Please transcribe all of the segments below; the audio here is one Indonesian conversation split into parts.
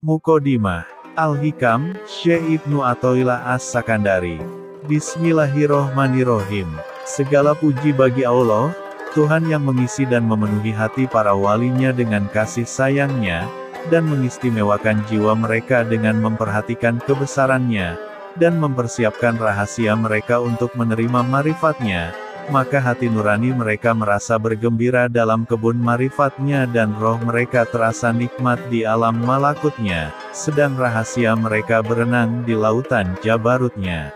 Muqaddimah Al-Hikam, Syekh Ibnu Athaillah As-Sakandari. Bismillahirrohmanirrohim. Segala puji bagi Allah, Tuhan yang mengisi dan memenuhi hati para walinya dengan kasih sayangnya, dan mengistimewakan jiwa mereka dengan memperhatikan kebesarannya, dan mempersiapkan rahasia mereka untuk menerima marifatnya. Maka hati nurani mereka merasa bergembira dalam kebun marifatnya dan roh mereka terasa nikmat di alam malakutnya, sedang rahasia mereka berenang di lautan jabarutnya.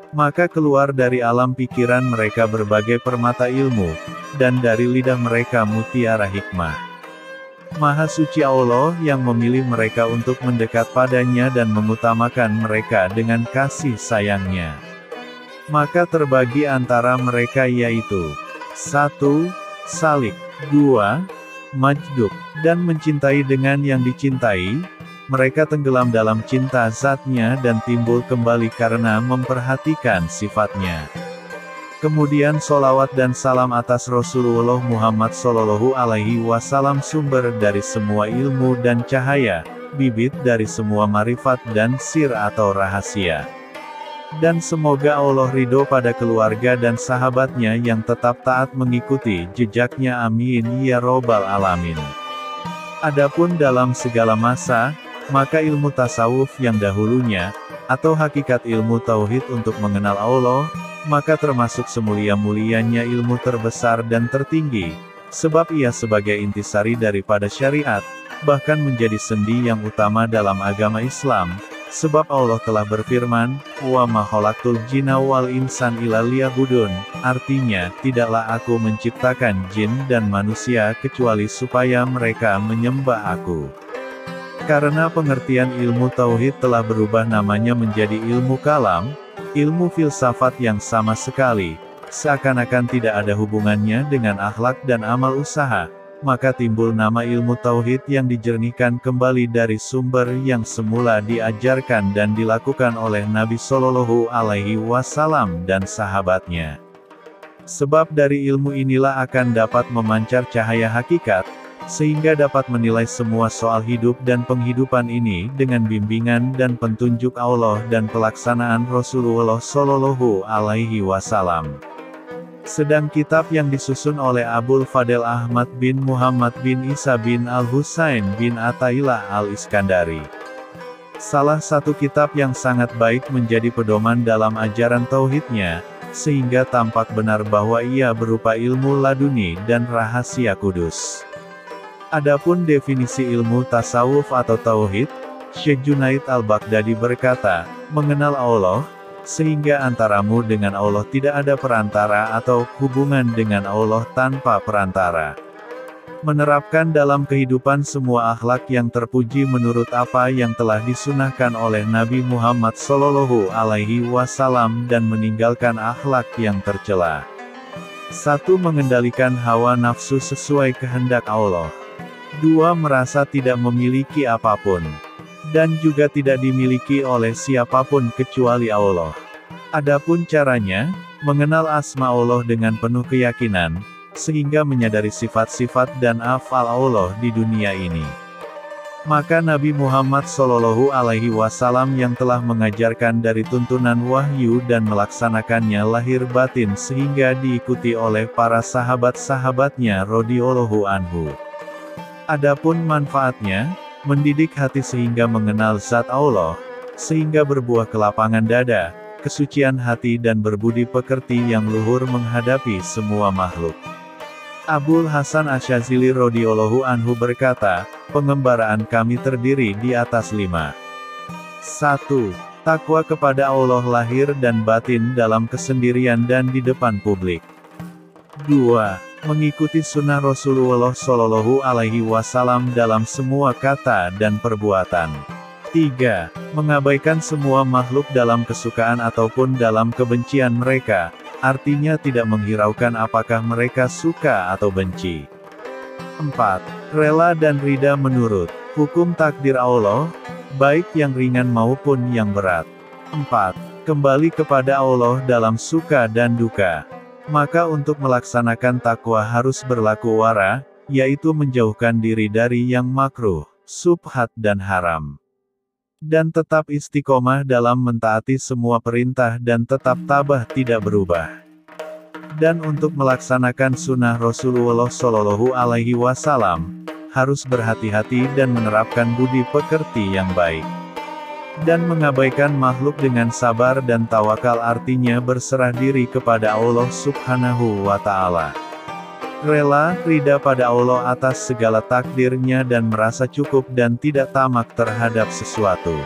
Maka keluar dari alam pikiran mereka berbagai permata ilmu, dan dari lidah mereka mutiara hikmah. Maha suci Allah yang memilih mereka untuk mendekat padanya dan mengutamakan mereka dengan kasih sayangnya. Maka terbagi antara mereka yaitu 1. Salik, 2. Majdub, dan mencintai dengan yang dicintai. Mereka tenggelam dalam cinta zatnya dan timbul kembali karena memperhatikan sifatnya. Kemudian sholawat dan salam atas Rasulullah Muhammad Sallallahu Alaihi Wasallam, sumber dari semua ilmu dan cahaya, bibit dari semua marifat dan sir atau rahasia. Dan semoga Allah ridho pada keluarga dan sahabatnya yang tetap taat mengikuti jejaknya, amin ya robbal alamin. Adapun dalam segala masa, maka ilmu tasawuf yang dahulunya, atau hakikat ilmu tauhid untuk mengenal Allah, maka termasuk semulia-mulianya ilmu terbesar dan tertinggi, sebab ia sebagai intisari daripada syariat, bahkan menjadi sendi yang utama dalam agama Islam. Sebab Allah telah berfirman, "Wa ma khalaqtul jinna wal insan illa liya'budun," artinya, tidaklah aku menciptakan jin dan manusia kecuali supaya mereka menyembah aku. Karena pengertian ilmu tauhid telah berubah namanya menjadi ilmu kalam, ilmu filsafat yang sama sekali, seakan-akan tidak ada hubungannya dengan akhlak dan amal usaha. Maka timbul nama ilmu tauhid yang dijernihkan kembali dari sumber yang semula diajarkan dan dilakukan oleh Nabi Shallallahu Alaihi Wasallam dan sahabatnya. Sebab dari ilmu inilah akan dapat memancar cahaya hakikat, sehingga dapat menilai semua soal hidup dan penghidupan ini dengan bimbingan dan petunjuk Allah dan pelaksanaan Rasulullah Shallallahu Alaihi Wasallam. Sedang kitab yang disusun oleh Abul Fadel Ahmad bin Muhammad bin Isa bin Al-Husain bin Athaillah Al-Iskandari. Salah satu kitab yang sangat baik menjadi pedoman dalam ajaran tauhidnya, sehingga tampak benar bahwa ia berupa ilmu laduni dan rahasia kudus. Adapun definisi ilmu tasawuf atau tauhid, Syekh Junaid Al-Baghdadi berkata, mengenal Allah, sehingga antaramu dengan Allah tidak ada perantara atau hubungan dengan Allah tanpa perantara. Menerapkan dalam kehidupan semua akhlak yang terpuji menurut apa yang telah disunahkan oleh Nabi Muhammad Sallallahu Alaihi Wasallam dan meninggalkan akhlak yang tercela. 1. Mengendalikan hawa nafsu sesuai kehendak Allah. 2. Merasa tidak memiliki apapun, dan juga tidak dimiliki oleh siapapun kecuali Allah. Adapun caranya, mengenal asma Allah dengan penuh keyakinan, sehingga menyadari sifat-sifat dan afal Allah di dunia ini. Maka Nabi Muhammad Shallallahu Alaihi Wasallam yang telah mengajarkan dari tuntunan wahyu dan melaksanakannya lahir batin sehingga diikuti oleh para sahabat-sahabatnya radhiyallahu anhu. Adapun manfaatnya, mendidik hati sehingga mengenal zat Allah, sehingga berbuah kelapangan dada, kesucian hati dan berbudi pekerti yang luhur menghadapi semua makhluk. Abul Hasan Asyazili radhiyallahu anhu berkata, pengembaraan kami terdiri di atas 5. 1. Takwa kepada Allah lahir dan batin dalam kesendirian dan di depan publik. 2. Mengikuti sunnah Rasulullah Shallallahu Alaihi Wasallam dalam semua kata dan perbuatan. 3. Mengabaikan semua makhluk dalam kesukaan ataupun dalam kebencian mereka, artinya tidak menghiraukan apakah mereka suka atau benci. 4. Rela dan ridha menurut hukum takdir Allah, baik yang ringan maupun yang berat. 4. Kembali kepada Allah dalam suka dan duka. Maka untuk melaksanakan takwa harus berlaku wara, yaitu menjauhkan diri dari yang makruh, syubhat dan haram. Dan tetap istiqomah dalam mentaati semua perintah dan tetap tabah tidak berubah. Dan untuk melaksanakan sunnah Rasulullah Shallallahu Alaihi Wasallam, harus berhati-hati dan menerapkan budi pekerti yang baik. Dan mengabaikan makhluk dengan sabar dan tawakal artinya berserah diri kepada Allah Subhanahu wa Ta'ala. Rela, rida pada Allah atas segala takdirnya dan merasa cukup dan tidak tamak terhadap sesuatu.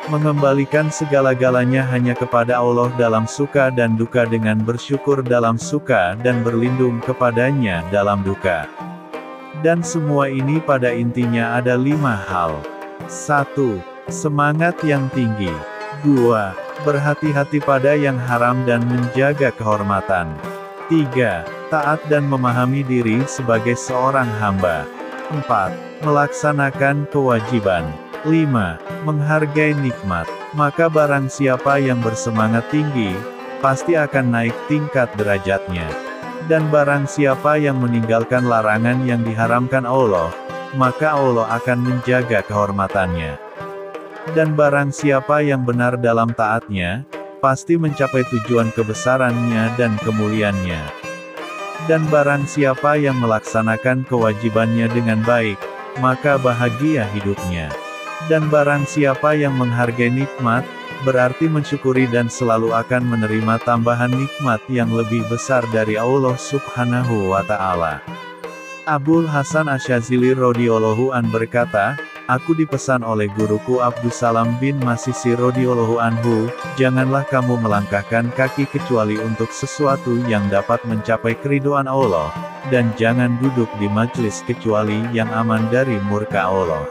Mengembalikan segala-galanya hanya kepada Allah dalam suka dan duka dengan bersyukur dalam suka dan berlindung kepadanya dalam duka. Dan semua ini pada intinya ada 5 hal. 1. Semangat yang tinggi. 2. Berhati-hati pada yang haram dan menjaga kehormatan. 3. Taat dan memahami diri sebagai seorang hamba. 4. Melaksanakan kewajiban. 5. Menghargai nikmat. Maka barang siapa yang bersemangat tinggi, pasti akan naik tingkat derajatnya. Dan barang siapa yang meninggalkan larangan yang diharamkan Allah, maka Allah akan menjaga kehormatannya. Dan barang siapa yang benar dalam taatnya, pasti mencapai tujuan kebesarannya dan kemuliaannya. Dan barang siapa yang melaksanakan kewajibannya dengan baik, maka bahagia hidupnya. Dan barang siapa yang menghargai nikmat, berarti mensyukuri dan selalu akan menerima tambahan nikmat yang lebih besar dari Allah Subhanahu wa Ta'ala. Abul Hasan Asyazili radhiyallahu an berkata, "Aku dipesan oleh guruku Abdussalam bin Masisi radhiyallahu anhu, janganlah kamu melangkahkan kaki kecuali untuk sesuatu yang dapat mencapai keridhaan Allah, dan jangan duduk di majelis kecuali yang aman dari murka Allah.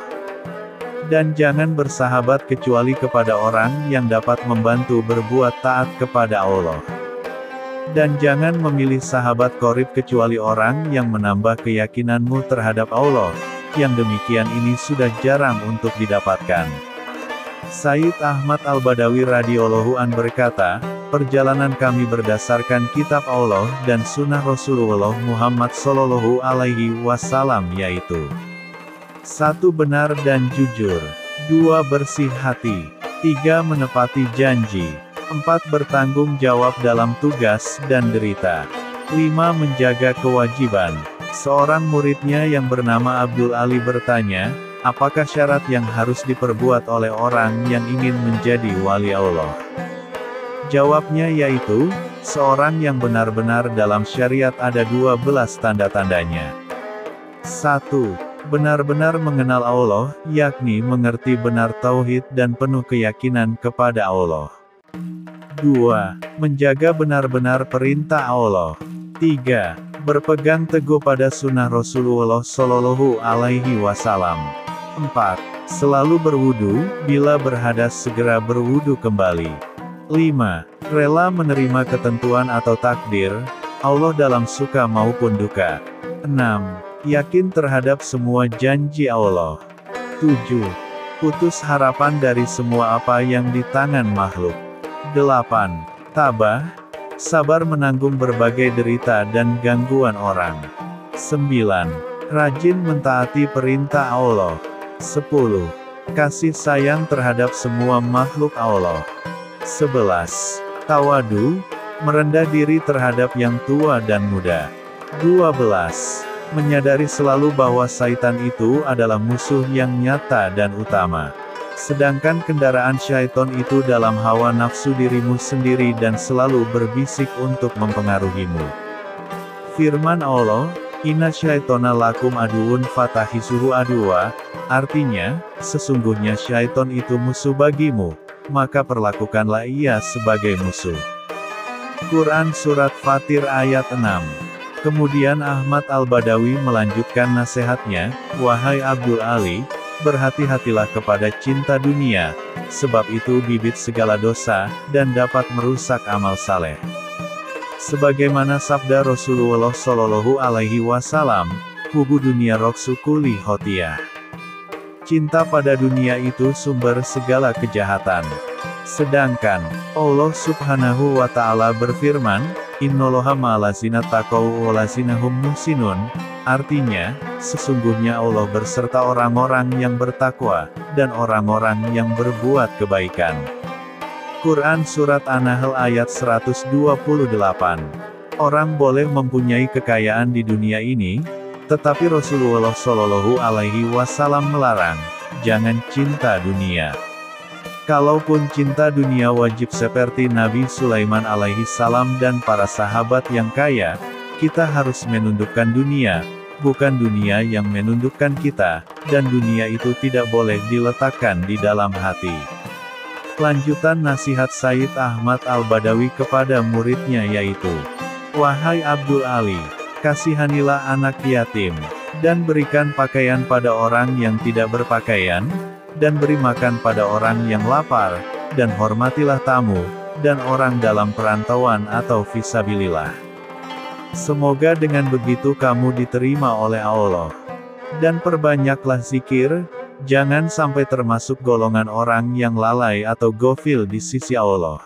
Dan jangan bersahabat kecuali kepada orang yang dapat membantu berbuat taat kepada Allah. Dan jangan memilih sahabat qorib kecuali orang yang menambah keyakinanmu terhadap Allah, yang demikian ini sudah jarang untuk didapatkan." Sayyid Ahmad Al-Badawi radhiyallahu an berkata, "Perjalanan kami berdasarkan kitab Allah dan sunnah Rasulullah Muhammad Shallallahu Alaihi Wasallam yaitu 1. Benar dan jujur. 2. Bersih hati. 3. Menepati janji. 4. Bertanggung jawab dalam tugas dan derita. 5. Menjaga kewajiban." Seorang muridnya yang bernama Abdul Ali bertanya, apakah syarat yang harus diperbuat oleh orang yang ingin menjadi wali Allah? Jawabnya yaitu, seorang yang benar-benar dalam syariat ada 12 tanda-tandanya. 1. Benar-benar mengenal Allah, yakni mengerti benar tauhid dan penuh keyakinan kepada Allah. 2. Menjaga benar-benar perintah Allah. 3. Berpegang teguh pada sunnah Rasulullah Shallallahu Alaihi Wasallam. 4. Selalu berwudu, bila berhadas segera berwudu kembali. 5. Rela menerima ketentuan atau takdir Allah dalam suka maupun duka. 6. Yakin terhadap semua janji Allah. 7. Putus harapan dari semua apa yang di tangan makhluk. 8. Tabah, sabar menanggung berbagai derita dan gangguan orang. 9. Rajin mentaati perintah Allah. 10. Kasih sayang terhadap semua makhluk Allah. 11. Tawadu, merendah diri terhadap yang tua dan muda. 12. Menyadari selalu bahwa syaitan itu adalah musuh yang nyata dan utama. Sedangkan kendaraan syaitan itu dalam hawa nafsu dirimu sendiri dan selalu berbisik untuk mempengaruhimu. Firman Allah, "Inna syaitona lakum aduun fatahisuhu aduwa", artinya, sesungguhnya syaitan itu musuh bagimu, maka perlakukanlah ia sebagai musuh. Quran Surat Fatir ayat 6. Kemudian Ahmad Al-Badawi melanjutkan nasihatnya, "Wahai Abdul Ali, berhati-hatilah kepada cinta dunia, sebab itu bibit segala dosa, dan dapat merusak amal saleh." Sebagaimana sabda Rasulullah Shallallahu Alaihi Wasallam, "Hubu dunia roksu kuli hotiyah." Cinta pada dunia itu sumber segala kejahatan. Sedangkan Allah Subhanahu wa Ta'ala berfirman, Innoloha ma'alazina taqaw walazina hum muhsinun, artinya, sesungguhnya Allah berserta orang-orang yang bertakwa, dan orang-orang yang berbuat kebaikan. Quran Surat An-Nahl ayat 128. Orang boleh mempunyai kekayaan di dunia ini, tetapi Rasulullah Shallallahu Alaihi Wasallam melarang, jangan cinta dunia. Kalaupun cinta dunia wajib seperti Nabi Sulaiman alaihi salam dan para sahabat yang kaya, kita harus menundukkan dunia, bukan dunia yang menundukkan kita, dan dunia itu tidak boleh diletakkan di dalam hati. Lanjutan nasihat Sayyid Ahmad Al-Badawi kepada muridnya yaitu, wahai Abdul Ali, kasihanilah anak yatim, dan berikan pakaian pada orang yang tidak berpakaian, dan beri makan pada orang yang lapar, dan hormatilah tamu, dan orang dalam perantauan atau fisabilillah. Semoga dengan begitu kamu diterima oleh Allah. Dan perbanyaklah zikir, jangan sampai termasuk golongan orang yang lalai atau gofil di sisi Allah.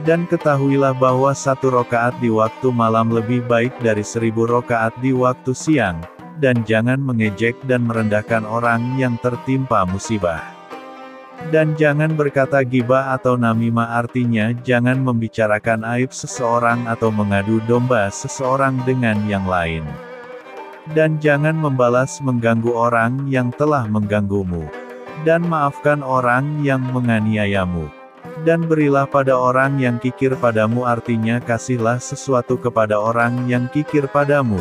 Dan ketahuilah bahwa 1 rakaat di waktu malam lebih baik dari 1000 rakaat di waktu siang. Dan jangan mengejek dan merendahkan orang yang tertimpa musibah. Dan jangan berkata ghibah atau namimah, artinya jangan membicarakan aib seseorang atau mengadu domba seseorang dengan yang lain. Dan jangan membalas mengganggu orang yang telah mengganggumu. Dan maafkan orang yang menganiayamu. Dan berilah pada orang yang kikir padamu, artinya kasihlah sesuatu kepada orang yang kikir padamu.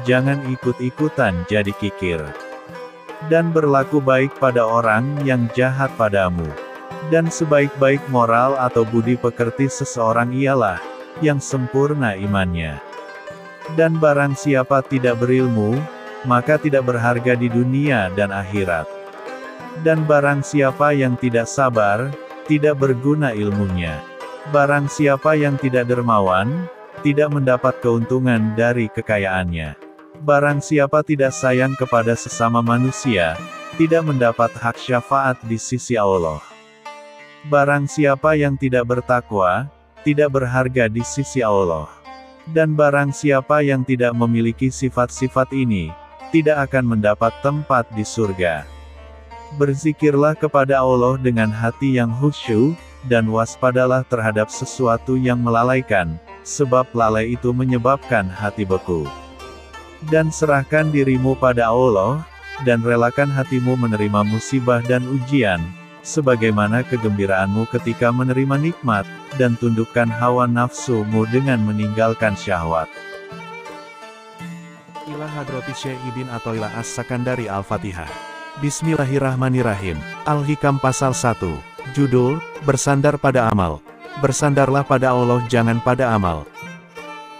Jangan ikut-ikutan jadi kikir. Dan berlaku baik pada orang yang jahat padamu. Dan sebaik-baik moral atau budi pekerti seseorang ialah, yang sempurna imannya. Dan barang siapa tidak berilmu, maka tidak berharga di dunia dan akhirat. Dan barang siapa yang tidak sabar, tidak berguna ilmunya. Barang siapa yang tidak dermawan, tidak mendapat keuntungan dari kekayaannya. Barang siapa tidak sayang kepada sesama manusia, tidak mendapat hak syafaat di sisi Allah. Barang siapa yang tidak bertakwa, tidak berharga di sisi Allah. Dan barang siapa yang tidak memiliki sifat-sifat ini, tidak akan mendapat tempat di surga. Berzikirlah kepada Allah dengan hati yang khusyuk, dan waspadalah terhadap sesuatu yang melalaikan, sebab lalai itu menyebabkan hati beku. Dan serahkan dirimu pada Allah, dan relakan hatimu menerima musibah dan ujian, sebagaimana kegembiraanmu ketika menerima nikmat, dan tundukkan hawa nafsumu dengan meninggalkan syahwat. Ila Hadrati Syekh Ibn Athaillah As-Sakandari Al-Fatihah. Bismillahirrahmanirrahim. Al-Hikam Pasal 1. Judul, Bersandar pada Amal. Bersandarlah pada Allah, jangan pada amal.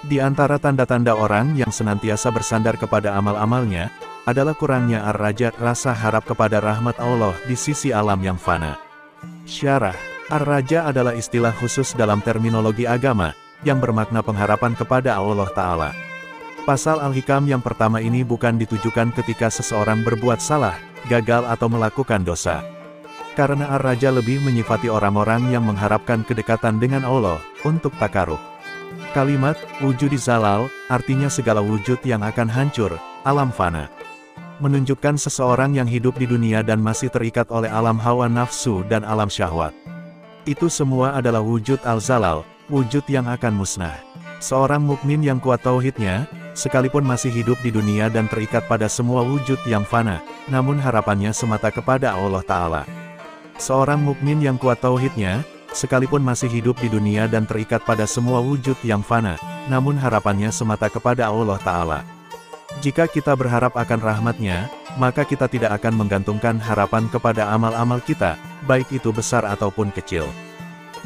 Di antara tanda-tanda orang yang senantiasa bersandar kepada amal-amalnya, adalah kurangnya ar-raja, rasa harap kepada rahmat Allah di sisi alam yang fana. Syarah, ar-raja adalah istilah khusus dalam terminologi agama, yang bermakna pengharapan kepada Allah Ta'ala. Pasal Al-Hikam yang pertama ini bukan ditujukan ketika seseorang berbuat salah, gagal atau melakukan dosa. Karena ar-raja lebih menyifati orang-orang yang mengharapkan kedekatan dengan Allah, untuk takarub. Kalimat, wujudi zalal, artinya segala wujud yang akan hancur, alam fana. Menunjukkan seseorang yang hidup di dunia dan masih terikat oleh alam hawa nafsu dan alam syahwat. Itu semua adalah wujud al-zalal, wujud yang akan musnah. Seorang mukmin yang kuat tauhidnya, sekalipun masih hidup di dunia dan terikat pada semua wujud yang fana, namun harapannya semata kepada Allah Ta'ala. Seorang mukmin yang kuat tauhidnya, sekalipun masih hidup di dunia dan terikat pada semua wujud yang fana, namun harapannya semata kepada Allah Ta'ala. Jika kita berharap akan rahmatnya, maka kita tidak akan menggantungkan harapan kepada amal-amal kita, baik itu besar ataupun kecil.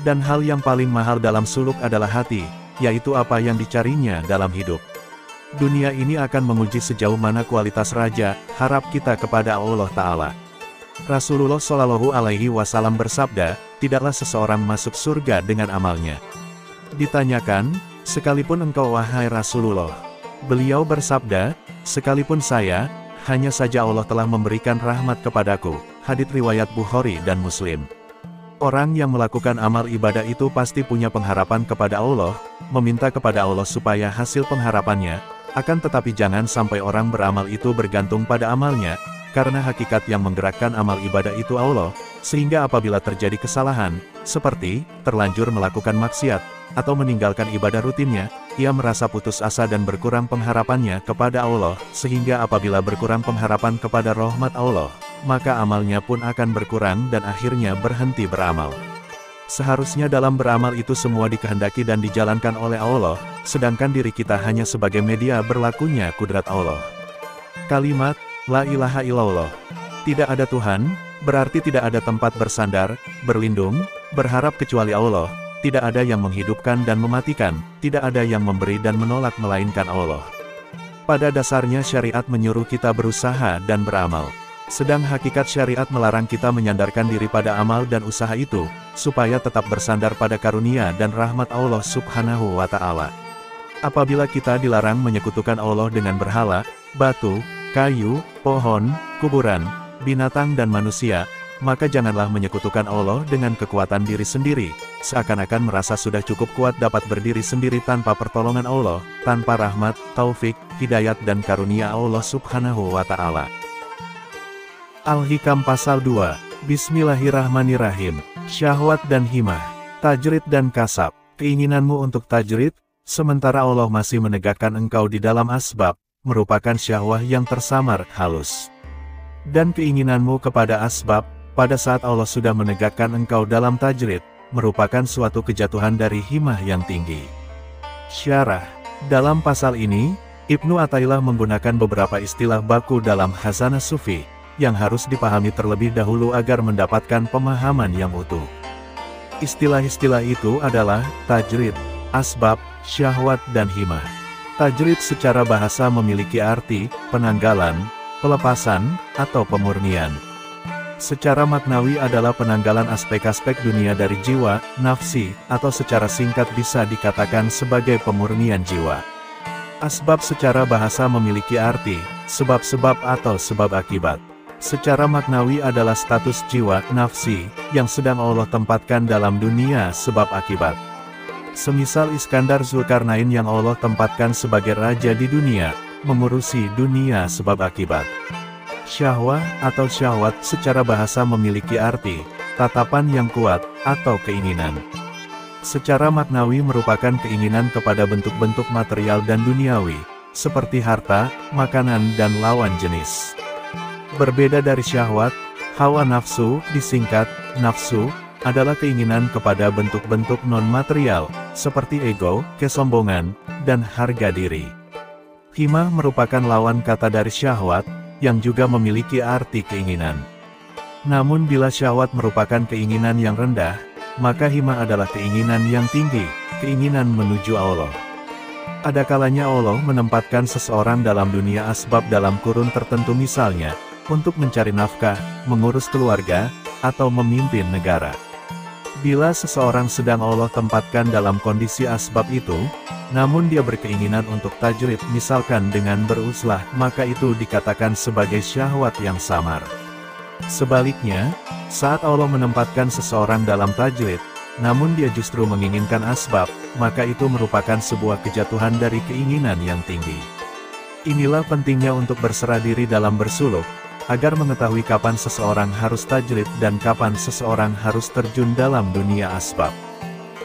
Dan hal yang paling mahal dalam suluk adalah hati, yaitu apa yang dicarinya dalam hidup. Dunia ini akan menguji sejauh mana kualitas raja, harap kita kepada Allah Ta'ala. Rasulullah Shallallahu Alaihi Wasallam bersabda, tidaklah seseorang masuk surga dengan amalnya. Ditanyakan, sekalipun engkau wahai Rasulullah? Beliau bersabda, sekalipun saya, hanya saja Allah telah memberikan rahmat kepadaku. Hadits riwayat Bukhari dan Muslim. Orang yang melakukan amal ibadah itu pasti punya pengharapan kepada Allah, meminta kepada Allah supaya hasil pengharapannya, akan tetapi jangan sampai orang beramal itu bergantung pada amalnya, karena hakikat yang menggerakkan amal ibadah itu Allah, sehingga apabila terjadi kesalahan, seperti terlanjur melakukan maksiat, atau meninggalkan ibadah rutinnya, ia merasa putus asa dan berkurang pengharapannya kepada Allah, sehingga apabila berkurang pengharapan kepada rahmat Allah, maka amalnya pun akan berkurang dan akhirnya berhenti beramal. Seharusnya dalam beramal itu semua dikehendaki dan dijalankan oleh Allah, sedangkan diri kita hanya sebagai media berlakunya kudrat Allah. Kalimat La ilaha illallah. Tidak ada Tuhan, berarti tidak ada tempat bersandar, berlindung, berharap kecuali Allah. Tidak ada yang menghidupkan dan mematikan, tidak ada yang memberi dan menolak melainkan Allah. Pada dasarnya syariat menyuruh kita berusaha dan beramal. Sedang hakikat syariat melarang kita menyandarkan diri pada amal dan usaha itu, supaya tetap bersandar pada karunia dan rahmat Allah Subhanahu wa Ta'ala. Apabila kita dilarang menyekutukan Allah dengan berhala, batu, kayu, pohon, kuburan, binatang dan manusia, maka janganlah menyekutukan Allah dengan kekuatan diri sendiri, seakan-akan merasa sudah cukup kuat dapat berdiri sendiri tanpa pertolongan Allah, tanpa rahmat, taufik, hidayat dan karunia Allah Subhanahu wa Ta'ala. Al-Hikam Pasal 2, Bismillahirrahmanirrahim, Syahwat dan Himah, Tajrid dan Kasab, keinginanmu untuk tajrid, sementara Allah masih menegakkan engkau di dalam asbab, merupakan syahwah yang tersamar, halus. Dan keinginanmu kepada asbab, pada saat Allah sudah menegakkan engkau dalam tajrid, merupakan suatu kejatuhan dari himah yang tinggi. Syarah. Dalam pasal ini, Ibnu Athaillah menggunakan beberapa istilah baku dalam Khazanah Sufi, yang harus dipahami terlebih dahulu agar mendapatkan pemahaman yang utuh. Istilah-istilah itu adalah tajrid, asbab, syahwat dan himah. Tajrid secara bahasa memiliki arti penanggalan, pelepasan, atau pemurnian. Secara maknawi adalah penanggalan aspek-aspek dunia dari jiwa, nafsi, atau secara singkat bisa dikatakan sebagai pemurnian jiwa. Asbab secara bahasa memiliki arti sebab-sebab atau sebab akibat. Secara maknawi adalah status jiwa, nafsi, yang sedang Allah tempatkan dalam dunia sebab akibat. Semisal Iskandar Zulkarnain yang Allah tempatkan sebagai raja di dunia, mengurusi dunia sebab akibat. Syahwah atau syahwat secara bahasa memiliki arti tatapan yang kuat atau keinginan. Secara maknawi merupakan keinginan kepada bentuk-bentuk material dan duniawi, seperti harta, makanan dan lawan jenis. Berbeda dari syahwat, hawa nafsu, disingkat nafsu, adalah keinginan kepada bentuk-bentuk non-material, seperti ego, kesombongan, dan harga diri. Himah merupakan lawan kata dari syahwat, yang juga memiliki arti keinginan. Namun bila syahwat merupakan keinginan yang rendah, maka himah adalah keinginan yang tinggi, keinginan menuju Allah. Ada kalanya Allah menempatkan seseorang dalam dunia asbab dalam kurun tertentu misalnya, untuk mencari nafkah, mengurus keluarga, atau memimpin negara. Bila seseorang sedang Allah tempatkan dalam kondisi asbab itu, namun dia berkeinginan untuk tajrid misalkan dengan beruslah, maka itu dikatakan sebagai syahwat yang samar. Sebaliknya, saat Allah menempatkan seseorang dalam tajrid, namun dia justru menginginkan asbab, maka itu merupakan sebuah kejatuhan dari keinginan yang tinggi. Inilah pentingnya untuk berserah diri dalam bersuluk, agar mengetahui kapan seseorang harus tajrid dan kapan seseorang harus terjun dalam dunia asbab.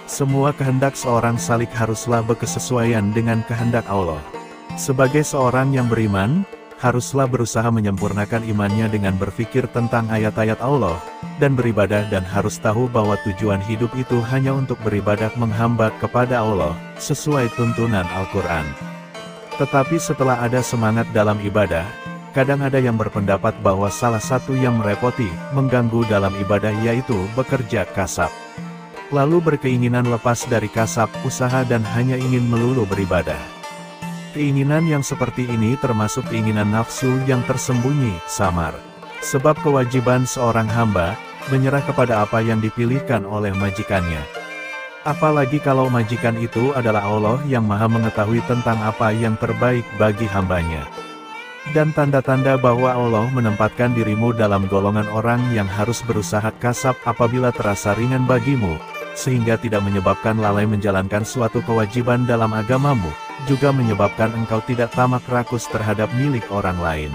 Semua kehendak seorang salik haruslah berkesesuaian dengan kehendak Allah. Sebagai seorang yang beriman, haruslah berusaha menyempurnakan imannya dengan berpikir tentang ayat-ayat Allah, dan beribadah dan harus tahu bahwa tujuan hidup itu hanya untuk beribadah menghamba kepada Allah, sesuai tuntunan Al-Quran. Tetapi setelah ada semangat dalam ibadah, kadang ada yang berpendapat bahwa salah satu yang merepoti, mengganggu dalam ibadah yaitu bekerja kasab. Lalu berkeinginan lepas dari kasab, usaha dan hanya ingin melulu beribadah. Keinginan yang seperti ini termasuk keinginan nafsu yang tersembunyi, samar. Sebab kewajiban seorang hamba, menyerah kepada apa yang dipilihkan oleh majikannya. Apalagi kalau majikan itu adalah Allah yang maha mengetahui tentang apa yang terbaik bagi hambanya. Dan tanda-tanda bahwa Allah menempatkan dirimu dalam golongan orang yang harus berusaha kasab apabila terasa ringan bagimu, sehingga tidak menyebabkan lalai menjalankan suatu kewajiban dalam agamamu, juga menyebabkan engkau tidak tamak rakus terhadap milik orang lain.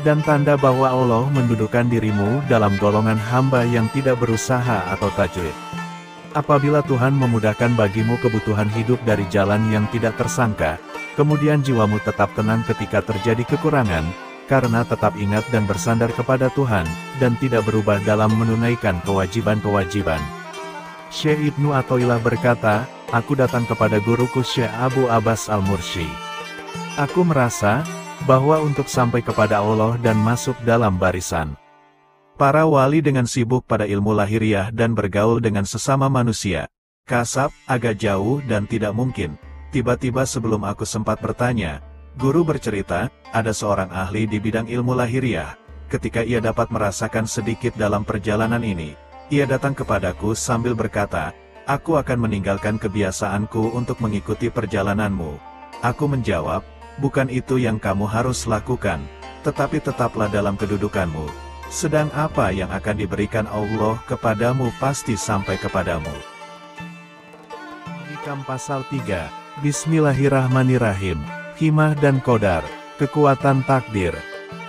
Dan tanda bahwa Allah mendudukkan dirimu dalam golongan hamba yang tidak berusaha atau tajrid. Apabila Tuhan memudahkan bagimu kebutuhan hidup dari jalan yang tidak tersangka, kemudian jiwamu tetap tenang ketika terjadi kekurangan, karena tetap ingat dan bersandar kepada Tuhan, dan tidak berubah dalam menunaikan kewajiban-kewajiban. Syekh Ibnu Athaillah berkata, aku datang kepada guruku Syekh Abu Abbas Al-Mursi. Aku merasa bahwa untuk sampai kepada Allah dan masuk dalam barisan para wali dengan sibuk pada ilmu lahiriah dan bergaul dengan sesama manusia, kasab, agak jauh dan tidak mungkin. Tiba-tiba sebelum aku sempat bertanya, guru bercerita, ada seorang ahli di bidang ilmu lahiriah. Ketika ia dapat merasakan sedikit dalam perjalanan ini, ia datang kepadaku sambil berkata, aku akan meninggalkan kebiasaanku untuk mengikuti perjalananmu. Aku menjawab, bukan itu yang kamu harus lakukan, tetapi tetaplah dalam kedudukanmu. Sedang apa yang akan diberikan Allah kepadamu pasti sampai kepadamu. Hikam pasal 3. Bismillahirrahmanirrahim. Himah dan Qadar. Kekuatan takdir.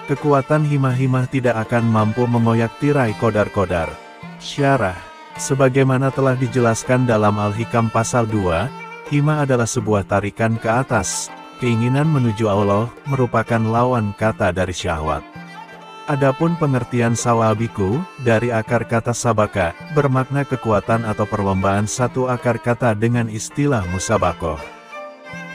Kekuatan himah-himah tidak akan mampu mengoyak tirai Qadar-Qadar. Syarah. Sebagaimana telah dijelaskan dalam Al-Hikam pasal 2, himah adalah sebuah tarikan ke atas. Keinginan menuju Allah merupakan lawan kata dari syahwat. Adapun pengertian sawabiku, dari akar kata sabaka, bermakna kekuatan atau perlombaan satu akar kata dengan istilah musabakoh.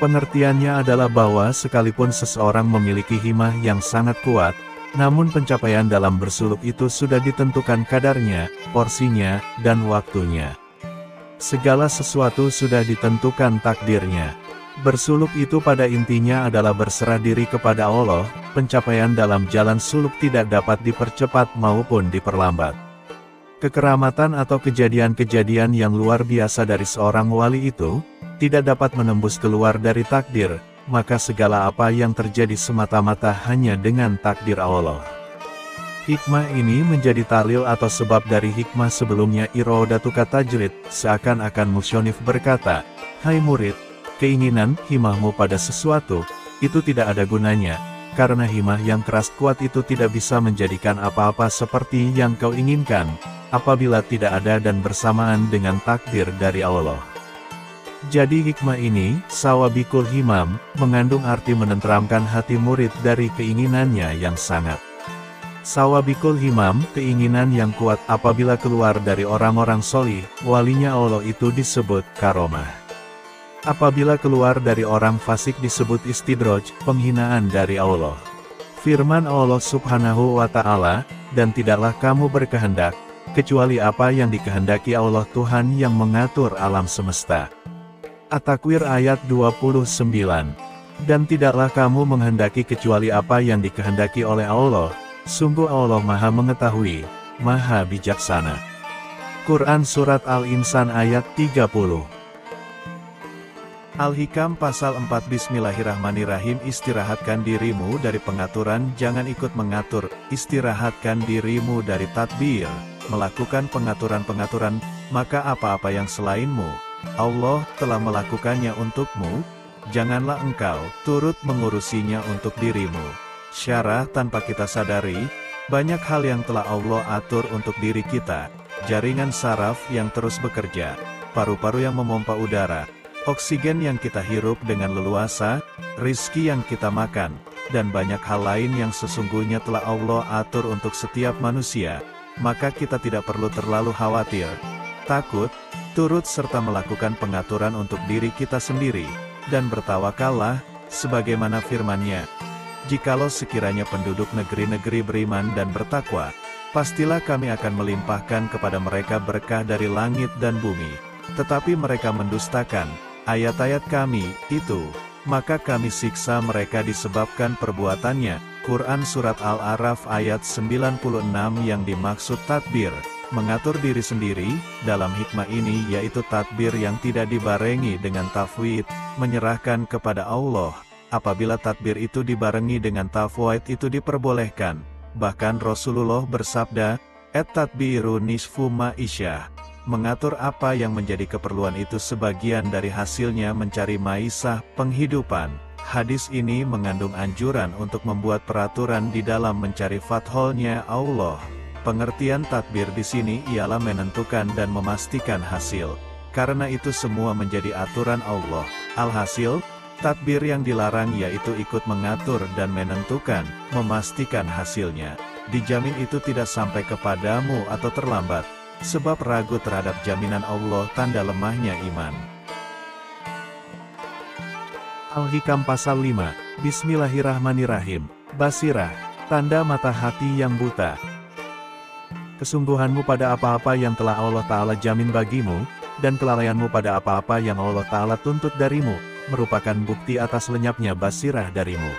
Pengertiannya adalah bahwa sekalipun seseorang memiliki himah yang sangat kuat, namun pencapaian dalam bersuluk itu sudah ditentukan kadarnya, porsinya, dan waktunya. Segala sesuatu sudah ditentukan takdirnya. Bersuluk itu pada intinya adalah berserah diri kepada Allah. Pencapaian dalam jalan suluk tidak dapat dipercepat maupun diperlambat. Kekeramatan atau kejadian-kejadian yang luar biasa dari seorang wali itu tidak dapat menembus keluar dari takdir, maka segala apa yang terjadi semata-mata hanya dengan takdir Allah. Hikmah ini menjadi talil atau sebab dari hikmah sebelumnya Irodatuka Tajrid, seakan-akan musyonif berkata, hai murid, keinginan, himahmu pada sesuatu, itu tidak ada gunanya, karena himah yang keras kuat itu tidak bisa menjadikan apa-apa seperti yang kau inginkan, apabila tidak ada dan bersamaan dengan takdir dari Allah. Jadi hikmah ini, sawabikul himam, mengandung arti menenteramkan hati murid dari keinginannya yang sangat. Sawabikul himam, keinginan yang kuat apabila keluar dari orang-orang solih, walinya Allah itu disebut karomah. Apabila keluar dari orang fasik disebut istidroj, penghinaan dari Allah. Firman Allah Subhanahu wa Ta'ala, dan tidaklah kamu berkehendak, kecuali apa yang dikehendaki Allah Tuhan yang mengatur alam semesta. At-Takwir ayat 29. Dan tidaklah kamu menghendaki kecuali apa yang dikehendaki oleh Allah, sungguh Allah Maha Mengetahui, Maha Bijaksana. Quran Surat Al-Insan ayat 30. Al-Hikam pasal 4. Bismillahirrahmanirrahim. Istirahatkan dirimu dari pengaturan, jangan ikut mengatur. Istirahatkan dirimu dari tadbir, melakukan pengaturan-pengaturan, maka apa-apa yang selainmu, Allah telah melakukannya untukmu, janganlah engkau turut mengurusinya untuk dirimu. Syarah, tanpa kita sadari, banyak hal yang telah Allah atur untuk diri kita, jaringan saraf yang terus bekerja, paru-paru yang memompa udara, oksigen yang kita hirup dengan leluasa, rizki yang kita makan, dan banyak hal lain yang sesungguhnya telah Allah atur untuk setiap manusia, maka kita tidak perlu terlalu khawatir, takut, turut serta melakukan pengaturan untuk diri kita sendiri, dan bertawakallah, sebagaimana firman-Nya. Jikalau sekiranya penduduk negeri-negeri beriman dan bertakwa, pastilah kami akan melimpahkan kepada mereka berkah dari langit dan bumi, tetapi mereka mendustakan ayat-ayat kami, itu, maka kami siksa mereka disebabkan perbuatannya. Quran Surat Al-A'raf ayat 96. Yang dimaksud tadbir, mengatur diri sendiri, dalam hikmah ini yaitu tadbir yang tidak dibarengi dengan tafwid, menyerahkan kepada Allah. Apabila tadbir itu dibarengi dengan tafwid itu diperbolehkan. Bahkan Rasulullah bersabda, "At-tadbiru nisfu ma'isyah." mengatur apa yang menjadi keperluan itu sebagian dari hasilnya mencari maisah penghidupan. Hadis ini mengandung anjuran untuk membuat peraturan di dalam mencari fatholnya Allah. Pengertian tadbir di sini ialah menentukan dan memastikan hasil. Karena itu semua menjadi aturan Allah. Alhasil, tadbir yang dilarang yaitu ikut mengatur dan menentukan, memastikan hasilnya. Dijamin itu tidak sampai kepadamu atau terlambat. Sebab ragu terhadap jaminan Allah tanda lemahnya iman. Al-Hikam pasal 5, Bismillahirrahmanirrahim. Basirah, tanda mata hati yang buta. Kesungguhanmu pada apa-apa yang telah Allah Ta'ala jamin bagimu, dan kelalaianmu pada apa-apa yang Allah Ta'ala tuntut darimu, merupakan bukti atas lenyapnya basirah darimu.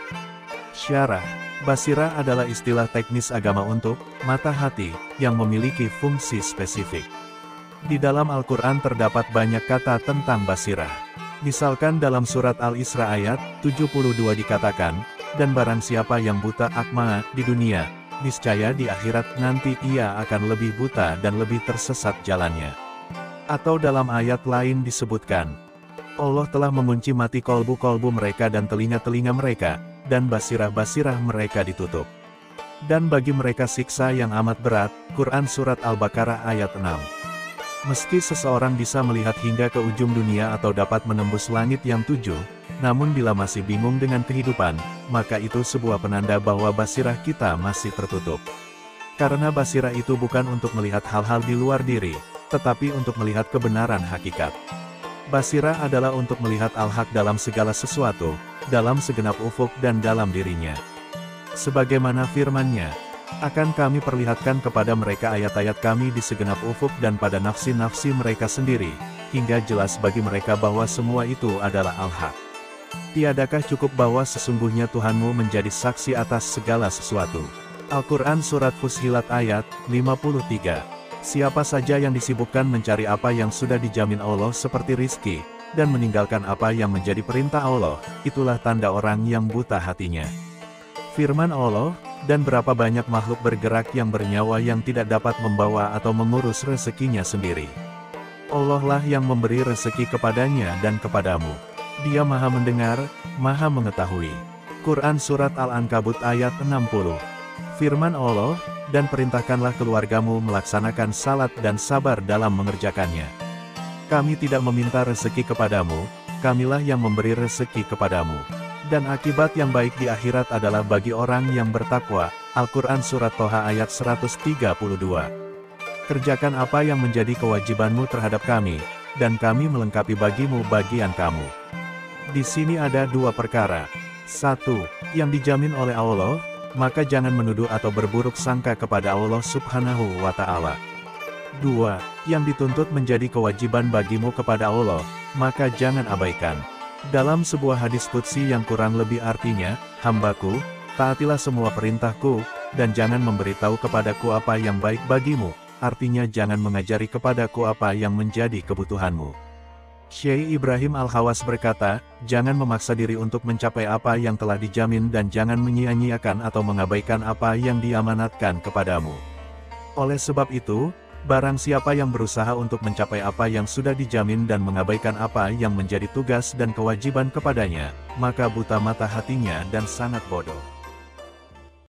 Syarah, basirah adalah istilah teknis agama untuk mata hati, yang memiliki fungsi spesifik. Di dalam Al-Quran terdapat banyak kata tentang basirah. Misalkan dalam surat Al-Isra ayat 72 dikatakan, dan barang siapa yang buta akma di dunia, niscaya di akhirat nanti ia akan lebih buta dan lebih tersesat jalannya. Atau dalam ayat lain disebutkan, Allah telah mengunci mati kolbu-kolbu mereka dan telinga-telinga mereka, dan basirah-basirah mereka ditutup. Dan bagi mereka siksa yang amat berat. Quran Surat Al-Baqarah ayat 6. Meski seseorang bisa melihat hingga ke ujung dunia atau dapat menembus langit yang 7, namun bila masih bingung dengan kehidupan, maka itu sebuah penanda bahwa basirah kita masih tertutup. Karena basirah itu bukan untuk melihat hal-hal di luar diri, tetapi untuk melihat kebenaran hakikat. Basirah adalah untuk melihat al-haq dalam segala sesuatu, dalam segenap ufuk dan dalam dirinya. Sebagaimana firman-Nya, akan kami perlihatkan kepada mereka ayat-ayat kami di segenap ufuk dan pada nafsi-nafsi mereka sendiri, hingga jelas bagi mereka bahwa semua itu adalah al-haq. Tiadakah cukup bahwa sesungguhnya Tuhanmu menjadi saksi atas segala sesuatu? Al-Quran Surat Fussilat ayat 53. Siapa saja yang disibukkan mencari apa yang sudah dijamin Allah seperti rizki, dan meninggalkan apa yang menjadi perintah Allah, itulah tanda orang yang buta hatinya. Firman Allah, dan berapa banyak makhluk bergerak yang bernyawa yang tidak dapat membawa atau mengurus rezekinya sendiri. Allah lah yang memberi rezeki kepadanya dan kepadamu. Dia maha mendengar, maha mengetahui. Quran Surat Al-Ankabut ayat 60. Firman Allah, dan perintahkanlah keluargamu melaksanakan salat dan sabar dalam mengerjakannya. Kami tidak meminta rezeki kepadamu, kamilah yang memberi rezeki kepadamu. Dan akibat yang baik di akhirat adalah bagi orang yang bertakwa. Al-Quran Surat Toha ayat 132. Kerjakan apa yang menjadi kewajibanmu terhadap kami, dan kami melengkapi bagimu bagian kamu. Di sini ada dua perkara. 1. Yang dijamin oleh Allah, maka jangan menuduh atau berburuk sangka kepada Allah Subhanahu wa Ta'ala. 2. Yang dituntut menjadi kewajiban bagimu kepada Allah, maka jangan abaikan. Dalam sebuah hadis qudsi yang kurang lebih artinya, hambaku, taatilah semua perintahku, dan jangan memberitahu kepadaku apa yang baik bagimu, artinya jangan mengajari kepadaku apa yang menjadi kebutuhanmu. Syekh Ibrahim Al-Khawas berkata, jangan memaksa diri untuk mencapai apa yang telah dijamin dan jangan menyia-nyiakan atau mengabaikan apa yang diamanatkan kepadamu. Oleh sebab itu, barang siapa yang berusaha untuk mencapai apa yang sudah dijamin dan mengabaikan apa yang menjadi tugas dan kewajiban kepadanya, maka buta mata hatinya dan sangat bodoh.